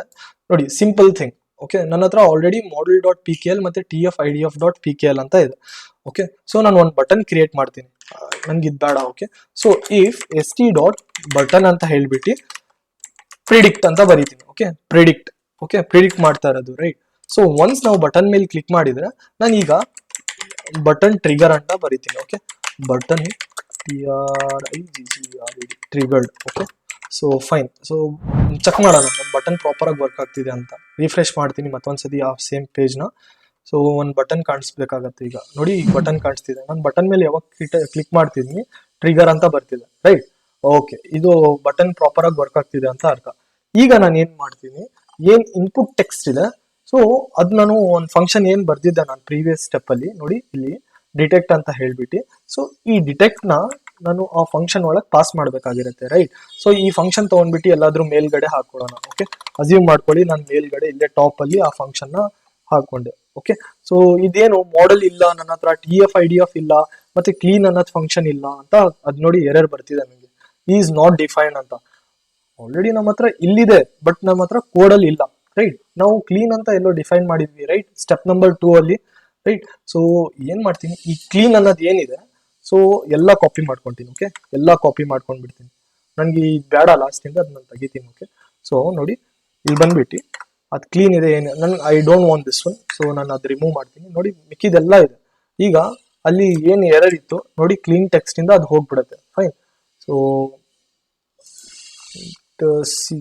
ನೋಡಿ, ಸಿಂಪಲ್ ಥಿಂಗ್. ಓಕೆ, ನನ್ನ ಹತ್ರ ಆಲ್ರೆಡಿ model.pkl ಮತ್ತೆ tfidf.pkl ಅಂತ ಇದೆ. ಓಕೆ, ಸೊ ನಾನು ಒಂದು ಬಟನ್ ಕ್ರಿಯೇಟ್ ಮಾಡ್ತೀನಿ. ನನ್ಗೆ ಇದು ಬೇಡ. ಓಕೆ, ಸೊ ಇಫ್ st.button ಅಂತ ಹೇಳ್ಬಿಟ್ಟು ಪ್ರಿಡಿಕ್ಟ್ ಅಂತ ಬರೀತೀನಿ. Okay, predict. ಓಕೆ, ಪ್ರಿಡಿಕ್ಟ್ ಮಾಡ್ತಾ ಇರೋದು ರೈಟ್. ಸೊ ಒನ್ಸ್ ನಾವು ಬಟನ್ ಮೇಲೆ ಕ್ಲಿಕ್ ಮಾಡಿದ್ರೆ ನಾನು ಈಗ ಬಟನ್ ಟ್ರಿಗರ್ ಅಂತ ಬರೀತೀನಿ. Okay, button triggered. Okay, so fine. So check ಮಾಡೋಣ ನನ್ನ ಬಟನ್ ಪ್ರಾಪರ್ ಆಗಿ ವರ್ಕ್ ಆಗ್ತಿದೆ ಅಂತ. ರಿಫ್ರೆಶ್ ಮಾಡ್ತೀನಿ ಮತ್ತೊಂದ್ಸತಿ ಆ ಸೇಮ್ ಪೇಜ್ ನ. ಸೊ ಒಂದು ಬಟನ್ ಕಾಣಿಸ್ಬೇಕಾಗತ್ತೆ. ಈಗ ನೋಡಿ, ಈ ಬಟನ್ ಕಾಣಿಸ್ತಿದೆ. ನಾನು ಬಟನ್ ಮೇಲೆ ಯಾವಾಗ ಕ್ಲಿಕ್ ಮಾಡ್ತಿದ್ದೀನಿ ಟ್ರಿಗರ್ ಅಂತ ಬರ್ತಿದೆ ರೈಟ್. ಓಕೆ, ಇದು ಬಟನ್ ಪ್ರಾಪರ್ ಆಗಿ ವರ್ಕ್ ಆಗ್ತಿದೆ ಅಂತ ಅರ್ಥ. ಈಗ ನಾನು ಏನ್ ಮಾಡ್ತೀನಿ, ಏನ್ ಇನ್ಪುಟ್ ಟೆಕ್ಸ್ಟ್ ಇದೆ ಸೊ ಅದ್ ನಾನು ಒಂದು ಫಂಕ್ಷನ್ ಏನ್ ಬರ್ದಿದ್ದೆ ನಾನು ಪ್ರೀವಿಯಸ್ ಸ್ಟೆಪ್ ಅಲ್ಲಿ ನೋಡಿ, ಇಲ್ಲಿ ಡಿಟೆಕ್ಟ್ ಅಂತ ಹೇಳ್ಬಿಟ್ಟು. ಸೊ ಈ ಡಿಟೆಕ್ಟ್ ನ ನಾನು ಆ ಫಂಕ್ಷನ್ ಒಳಗೆ ಪಾಸ್ ಮಾಡ್ಬೇಕಾಗಿರುತ್ತೆ ರೈಟ್. ಸೊ ಈ ಫಂಕ್ಷನ್ ತಗೊಂಡ್ಬಿಟ್ಟು ಎಲ್ಲಾದ್ರೂ ಮೇಲ್ಗಡೆ ಹಾಕೊಳ್ಳೋಣ. ಓಕೆ, ಅಸ್ಯೂಮ್ ಮಾಡ್ಕೊಳ್ಳಿ ನಾನು ಮೇಲ್ಗಡೆ ಇಲ್ಲೇ ಟಾಪ್ ಅಲ್ಲಿ ಆ ಫಂಕ್ಷನ್ ನ ಹಾಕೊಂಡೆ. ಓಕೆ, ಸೊ ಇದೇನು ಮಾಡೆಲ್ ಇಲ್ಲ ನನ್ನ ಹತ್ರ, TF-IDF ಇಲ್ಲ, ಮತ್ತೆ ಕ್ಲೀನ್ ಅನ್ನೋದು ಫಂಕ್ಷನ್ ಇಲ್ಲ ಅಂತ ಅದ್ ನೋಡಿ ಎರರ್ ಬರ್ತಿದೆ ನನಗೆ, ಈಸ್ ನಾಟ್ ಡಿಫೈನ್ಡ್ ಅಂತ. ಆಲ್ರೆಡಿ ನಮ್ಮ ಹತ್ರ ಇಲ್ಲಿದೆ ಬಟ್ ನಮ್ಮ ಹತ್ರ ಕೋಡಲ್ಲಿ ಇಲ್ಲ ರೈಟ್. ನಾವು ಕ್ಲೀನ್ ಅಂತ ಎಲ್ಲೋ ಡಿಫೈನ್ ಮಾಡಿದ್ವಿ ರೈಟ್, ಸ್ಟೆಪ್ ನಂಬರ್ 2 ಅಲ್ಲಿ ರೈಟ್. ಸೊ ಏನ್ ಮಾಡ್ತೀನಿ, ಈ ಕ್ಲೀನ್ ಅನ್ನೋದು ಏನಿದೆ ಸೊ ಎಲ್ಲ ಕಾಪಿ ಮಾಡ್ಕೊಂತೀನಿ. ಓಕೆ, ಎಲ್ಲ ಕಾಪಿ ಮಾಡ್ಕೊಂಡ್ಬಿಡ್ತೀನಿ. ನನಗೆ ಇದು ಬೇಡ ಲಾಸ್ಟ್ ಇಂದ, ಅದನ್ನ ತೆಗಿತೀನಿ. ಓಕೆ, ಸೊ ನೋಡಿ ಇಲ್ಲಿ ಬಂದ್ಬಿಟ್ಟು ಅದು ಕ್ಲೀನ್ ಇದೆ ಏನು, ನನ್ಗೆ I don't want this one. So ನಾನು ಅದು ರಿಮೂವ್ ಮಾಡ್ತೀನಿ. ನೋಡಿ ಮಿಕ್ಕಿದೆಲ್ಲ ಇದೆ. ಈಗ ಅಲ್ಲಿ ಏನು ಎರರ್ ಇತ್ತು ನೋಡಿ, ಕ್ಲೀನ್ ಟೆಕ್ಸ್ಟ್ ಇಂದ ಅದು ಹೋಗ್ಬಿಡುತ್ತೆ. ಫೈನ್. ಸೊ ಸಿ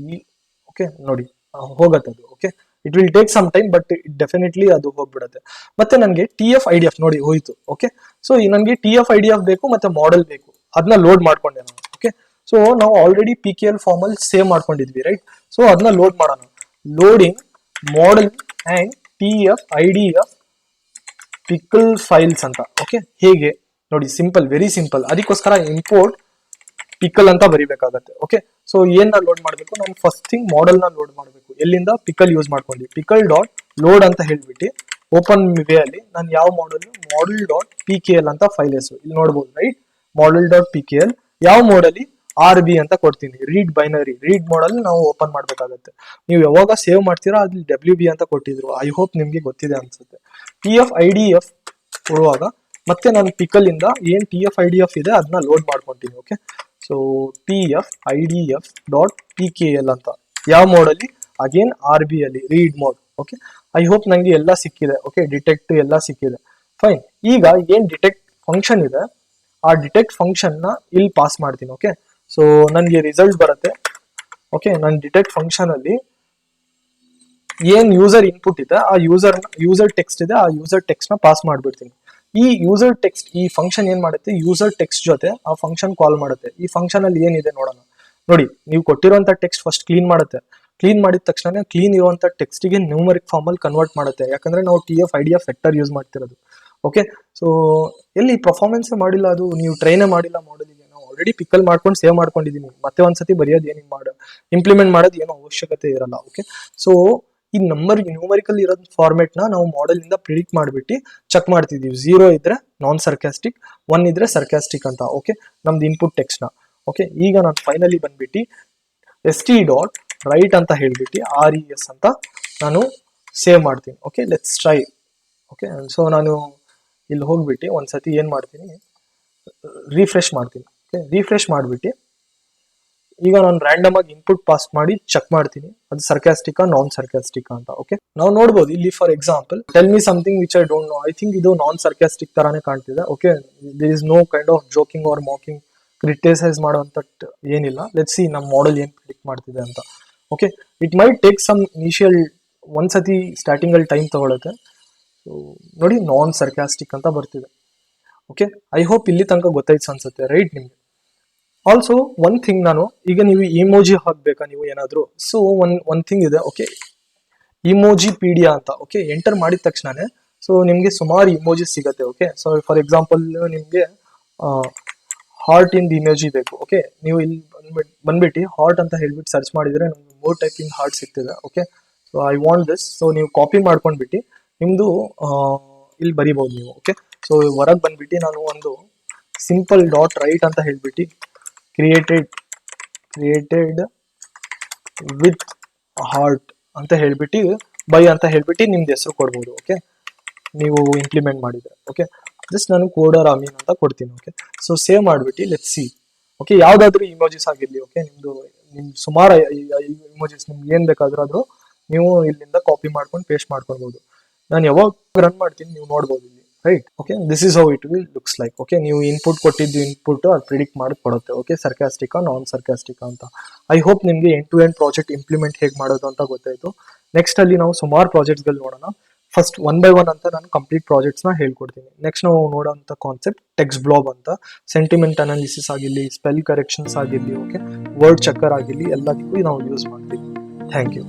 ಓಕೆ, ನೋಡಿ ಹೋಗತ್ತೆ ಅದು. Okay, it will take some time but definitely ಅದು ಹೋಗ್ಬಿಡುತ್ತೆ. ಮತ್ತೆ ನನಗೆ TF-IDF ನೋಡಿ ಹೋಯ್ತು. ಓಕೆ, ಸೊ ನನಗೆ TF-IDF ಬೇಕು ಮತ್ತೆ ಮಾಡೆಲ್ ಬೇಕು, ಅದನ್ನ ಲೋಡ್ ಮಾಡ್ಕೊಂಡೆ ನಾನು. ಓಕೆ, ಸೊ ನಾವು ಆಲ್ರೆಡಿ PKL ಫಾರ್ಮ್ ಅಲ್ಲಿ ಸೇವ್ ಮಾಡ್ಕೊಂಡಿದ್ವಿ ರೈಟ್. ಸೊ ಅದನ್ನ ಲೋಡ್ ಮಾಡೋಣ. Loading model and TF-IDF pickle files ಅಂತ. ಓಕೆ, ಹೇಗೆ ನೋಡಿ, ಸಿಂಪಲ್, ವೆರಿ ಸಿಂಪಲ್. ಅದಕ್ಕೋಸ್ಕರ ಇಂಪೋರ್ಟ್ ಪಿಕಲ್ ಅಂತ ಬರಿಬೇಕಾಗತ್ತೆ. ಓಕೆ, ಸೊ ಏನ್ ಲೋಡ್ ಮಾಡಬೇಕು, ನಾನು ಫಸ್ಟ್ ಥಿಂಗ್ ಮಾಡೆಲ್ ನ ಲೋಡ್ ಮಾಡಬೇಕು. ಎಲ್ಲಿಂದ? ಪಿಕಲ್ ಯೂಸ್ ಮಾಡ್ಕೊಂಡು ಪಿಕಲ್ ಡಾಟ್ ಲೋಡ್ ಅಂತ ಹೇಳ್ಬಿಟ್ಟು ಓಪನ್ ವೇ ಅಲ್ಲಿ ನಾನು ಯಾವ model.pkl ಅಂತ ಫೈಲ್ ಹೆಸರು ಇಲ್ಲಿ ನೋಡ್ಬೋದು ರೈಟ್. model.pkl ಯಾವ ಮೋಡಲ್ಲಿ RB ಅಂತ ಕೊಡ್ತೀನಿ. ರೀಡ್ ಬೈನರಿ, ರೀಡ್ ಮೋಡಲ್ ನಾವು ಓಪನ್ ಮಾಡ್ಬೇಕಾಗತ್ತೆ. ನೀವು ಯಾವಾಗ ಸೇವ್ ಮಾಡ್ತೀರಾ ಅಲ್ಲಿ WB ಅಂತ ಕೊಟ್ಟಿದ್ರು. ಐ ಹೋಪ್ ನಿಮ್ಗೆ ಗೊತ್ತಿದೆ ಅನ್ಸುತ್ತೆ. TF-IDF ಕೊಡುವಾಗ ಮತ್ತೆ ನಾನು ಪಿಕಲ್ ಇಂದ ಏನ್ TF-IDF ಇದೆ ಅದನ್ನ ಲೋಡ್ ಮಾಡ್ಕೊಂತೀನಿ. ಓಕೆ, ಸೊ TF-IDF.pkl ಅಂತ ಯಾವ ಮೋಡಲ್ಲಿ, ಅಗೇನ್ RB ಅಲ್ಲಿ read mode. Okay, I hope ನಂಗೆ ಎಲ್ಲ ಸಿಕ್ಕಿದೆ. ಓಕೆ, ಡಿಟೆಕ್ಟ್ ಎಲ್ಲ ಸಿಕ್ಕಿದೆ. ಫೈನ್. ಈಗ ಏನ್ ಡಿಟೆಕ್ಟ್ ಫಂಕ್ಷನ್ ಇದೆ ಆ ಡಿಟೆಕ್ಟ್ ಫಂಕ್ಷನ್ ನ ಇಲ್ಲಿ ಪಾಸ್ ಮಾಡ್ತೀನಿ. ಓಕೆ, ಸೊ ನನಗೆ ರಿಸಲ್ಟ್ ಬರುತ್ತೆ. ಓಕೆ, ನಾನು ಡಿಟೆಕ್ಟ್ ಫಂಕ್ಷನ್ ಅಲ್ಲಿ ಏನ್ ಯೂಸರ್ ಇನ್ಪುಟ್ ಇದೆ ಆ ಯೂಸರ್ ಟೆಕ್ಸ್ಟ್ ಇದೆ, ಆ ಯೂಸರ್ ಟೆಕ್ಸ್ಟ್ ನ ಪಾಸ್ ಮಾಡ್ಬಿಡ್ತೀನಿ. ಈ ಯೂಸರ್ ಟೆಕ್ಸ್ಟ್, ಈ ಫಂಕ್ಷನ್ ಏನ್ ಮಾಡುತ್ತೆ, ಯೂಸರ್ ಟೆಕ್ಸ್ಟ್ ಜೊತೆ ಆ ಫಂಕ್ಷನ್ ಕಾಲ್ ಮಾಡುತ್ತೆ. ಈ ಫಂಕ್ಷನ್ ಅಲ್ಲಿ ಏನಿದೆ ನೋಡೋಣ. ನೋಡಿ, ನೀವು ಕೊಟ್ಟಿರುವಂತ ಟೆಕ್ಸ್ಟ್ ಫಸ್ಟ್ ಕ್ಲೀನ್ ಮಾಡುತ್ತೆ. ಕ್ಲೀನ್ ಮಾಡಿದ ತಕ್ಷಣ ಕ್ಲೀನ್ ಇರುವಂತ ಟೆಕ್ಸ್ಟ್ ಗೆ ನ್ಯೂಮರಿಕ್ ಫಾರ್ಮ್ ಅಲ್ಲಿ ಕನ್ವರ್ಟ್ ಮಾಡುತ್ತೆ. ಯಾಕಂದ್ರೆ ನಾವು TF-IDF ವೆಕ್ಟರ್ ಯೂಸ್ ಮಾಡ್ತಿರೋದು. ಓಕೆ, ಸೊ ಎಲ್ಲಿ ಪರ್ಫಾರ್ಮೆನ್ಸ್ ಮಾಡಿಲ್ಲ, ಅದು ನೀವು ಟ್ರೈನೇ ಮಾಡಿಲ್ಲ ಮಾಡಲಿಗೆ. ನಾವು ಆಲ್ರೆಡಿ ಪಿಕಲ್ ಮಾಡ್ಕೊಂಡು ಸೇವ್ ಮಾಡ್ಕೊಂಡಿದೀನಿ. ಮತ್ತೆ ಒಂದ್ಸತಿ ಬರೆಯೋದು ಏನು ಇಂಪ್ಲಿಮೆಂಟ್ ಮಾಡೋದು ಏನೋ ಅವಶ್ಯಕತೆ ಇರಲ್ಲ. ಓಕೆ, ಸೊ ಈ ನ್ಯೂಮರಿಕಲ್ ಇರೋ ಫಾರ್ಮೆಟ್ ನಾವು ಮಾಡೆಲ್ ಇಂದ ಪ್ರಿಡಿಕ್ಟ್ ಮಾಡಿಬಿಟ್ಟು ಚೆಕ್ ಮಾಡ್ತಿದೀವಿ. 0 ಇದ್ರೆ ನಾನ್ ಸರ್ಕ್ಯಾಸ್ಟಿಕ್, 1 ಇದ್ರೆ ಸರ್ಕ್ಯಾಸ್ಟಿಕ್ ಅಂತ. ಓಕೆ, ನಮ್ದು ಇನ್ಪುಟ್ ಟೆಕ್ಸ್ಟ್ ನ. ಓಕೆ, ಈಗ ನಾನು ಫೈನಲಿ ಬಂದ್ಬಿಟ್ಟು st.write ಅಂತ ಹೇಳ್ಬಿಟ್ಟು RES ಅಂತ ನಾನು ಸೇವ್ ಮಾಡ್ತೀನಿ. Okay, let's try. Okay, so ನಾನು ಇಲ್ಲಿ ಹೋಗ್ಬಿಟ್ಟು ಒಂದ್ಸತಿ ಏನ್ ಮಾಡ್ತೀನಿ, ರಿಫ್ರೆಶ್ ಮಾಡ್ತೀನಿ. ಓಕೆ, ರಿಫ್ರೆಶ್ ಮಾಡ್ಬಿಟ್ಟು ಈಗ ನಾನು ರ್ಯಾಂಡಮ್ ಆಗಿ ಇನ್ಪುಟ್ ಪಾಸ್ ಮಾಡಿ ಚೆಕ್ ಮಾಡ್ತೀನಿ ಅದು ಸರ್ಕ್ಯಾಸ್ಟಿಕಾ ನಾನ್ ಸರ್ಕ್ಯಾಸ್ಟಿಕಾ ಅಂತ. ಓಕೆ, ನಾವು ನೋಡ್ಬೋದು ಇಲ್ಲಿ for example tell me something which I don't know. I think ಇದು ನಾನ್ ಸರ್ಕ್ಯಾಸ್ಟಿಕ್ ತರಾನೇ ಕಾಣ್ತಿದೆ. Okay, there is no kind of joking or mocking, criticise ಮಾಡುವಂತ ಏನಿಲ್ಲ. ಲೆಟ್ಸ್ ಸಿ ನಮ್ಮ ಮಾಡೆಲ್ ಏನ್ ಪ್ರಿಡಿಕ್ಟ್ ಮಾಡ್ತಿದೆ ಅಂತ. Okay, it might take some initial, ಒಂದ್ಸತಿ ಸ್ಟಾರ್ಟಿಂಗ್ ಅಲ್ಲಿ ಟೈಮ್ ತಗೊಳುತ್ತೆ. ಸೊ ನೋಡಿ, ನಾನ್ ಸರ್ಕ್ಯಾಸ್ಟಿಕ್ ಅಂತ ಬರ್ತಿದೆ. ಓಕೆ, ಐ ಹೋಪ್ ಇಲ್ಲಿ ತನಕ ಗೊತ್ತಾಯ್ತು ಅನ್ಸುತ್ತೆ, ರೈಟ್ ನಿಮ್ಗೆ. ಆಲ್ಸೋ ಒನ್ ಥಿಂಗ್, ನಾನು ಈಗ ನೀವು ಇಮೋಜಿ ಹಾಕ್ಬೇಕಾ ನೀವು ಏನಾದ್ರು, ಸೊ ಒನ್ ಥಿಂಗ್ ಇದೆ. ಓಕೆ, ಇಮೋಜಿ ಪೀಡಿಯಾ ಅಂತ. ಓಕೆ, ಎಂಟರ್ ಮಾಡಿದ ತಕ್ಷಣನೇ ಸೊ ನಿಮ್ಗೆ ಸುಮಾರು ಇಮೋಜಿ ಸಿಗತ್ತೆ. ಓಕೆ, ಸೊ ಫಾರ್ ಎಕ್ಸಾಂಪಲ್ ನಿಮ್ಗೆ ಹಾರ್ಟ್ ಇನ್ ಇಮೋಜಿ ಬೇಕು. ಓಕೆ, ನೀವು ಇಲ್ಲಿ ಬಂದ್ಬಿಟ್ಟು ಹಾರ್ಟ್ ಅಂತ ಹೇಳ್ಬಿಟ್ಟು ಸರ್ಚ್ ಮಾಡಿದ್ರೆ ನಮ್ಗೆ 3 ಟೈಪ್ ಇನ್ ಹಾರ್ಟ್ ಸಿಗ್ತದೆ. Okay, so I want this. So ನೀವು ಕಾಪಿ ಮಾಡ್ಕೊಂಡ್ಬಿಟ್ಟು ನಿಮ್ದು ಇಲ್ಲಿ ಬರಿಬಹುದು ನೀವು. ಓಕೆ, ಸೊ ಹೊರಗೆ ಬಂದ್ಬಿಟ್ಟು ನಾನು ಒಂದು ಸಿಂಪಲ್ ಡಾಟ್ ರೈಟ್ ಅಂತ ಹೇಳ್ಬಿಟ್ಟು ಕ್ರಿಯೇಟೆಡ್ ವಿತ್ ಹಾರ್ಟ್ ಅಂತ ಹೇಳ್ಬಿಟ್ಟು ಬೈ ಅಂತ ಹೇಳ್ಬಿಟ್ಟು ನಿಮ್ದು ಹೆಸರು ಕೊಡ್ಬೋದು. ಓಕೆ, ನೀವು ಇಂಪ್ಲಿಮೆಂಟ್ ಮಾಡಿದ್ರೆ. ಓಕೆ, ಜಸ್ಟ್ ನಾನು ಕೋಡರ್ ಅಮೀನ್ ಅಂತ ಕೊಡ್ತೀನಿ. ಓಕೆ, ಸೊ ಸೇವ್ ಮಾಡ್ಬಿಟ್ಟು ಲೆಟ್ಸ್ ಸಿ. ಓಕೆ, ಯಾವ್ದಾದ್ರು ಇಮೋಜಿಸ್ ಆಗಿರ್ಲಿ. ಓಕೆ, ನಿಮ್ ಸುಮಾರು ಇಮೋಜಿಸ್ ನಿಮ್ಗೆ ಏನ್ ಬೇಕಾದ್ರೂ ನೀವು ಇಲ್ಲಿಂದ ಕಾಪಿ ಮಾಡ್ಕೊಂಡು ಪೇಸ್ಟ್ ಮಾಡ್ಕೊಳ್ಬಹುದು. ನಾನು ಯಾವಾಗ ರನ್ ಮಾಡ್ತೀನಿ ನೀವು ನೋಡ್ಬೋದು ಇಲ್ಲಿ, right. Okay, this is how it will looks like. Okay, ನೀವು ಇನ್ಪುಟ್ ಕೊಟ್ಟಿದ್ದು ಇನ್ಪುಟ್ ಅದು ಪ್ರಿಡಿಕ್ಟ್ ಮಾಡಿ ಕೊಡುತ್ತೆ. ಓಕೆ, ಸರ್ಕ್ಯಾಸ್ಟಿಕಾ ನಾನ್ ಸರ್ಕ್ಯಾಸ್ಟಿಕಾ ಅಂತ. ಐ ಹೋಪ್ ನಿಮ್ಗೆ end to end project implement ಹೇಗೆ ಮಾಡೋದು ಅಂತ ಗೊತ್ತಾಯ್ತು. ನೆಕ್ಸ್ಟ್ ಅಲ್ಲಿ ನಾವು ಸುಮಾರು ಪ್ರಾಜೆಕ್ಟ್ಸ್ ಗಳು ನೋಡೋಣ. ಫಸ್ಟ್ 1 by 1 ಅಂತ ನಾನು ಕಂಪ್ಲೀಟ್ ಪ್ರಾಜೆಕ್ಟ್ಸ್ ನ ಹೇಳ್ಕೊಡ್ತೀನಿ. ನೆಕ್ಸ್ಟ್ ನಾವು ನೋಡೋಂಥ ಕಾನ್ಸೆಪ್ಟ್ ಟೆಕ್ಸ್ಟ್ ಬ್ಲಾಬ್ ಅಂತ, ಸೆಂಟಿಮೆಂಟ್ ಅನಾಲಿಸಿಸ್ ಆಗಿರ್ಲಿ, ಸ್ಪೆಲ್ ಕರೆಕ್ಷನ್ಸ್ ಆಗಿರ್ಲಿ, ಓಕೆ, ವರ್ಡ್ ಚೆಕ್ಕರ್ ಆಗಿರ್ಲಿ, ಎಲ್ಲದಕ್ಕೂ ನಾವು ಯೂಸ್ ಮಾಡ್ತೀವಿ. Thank you.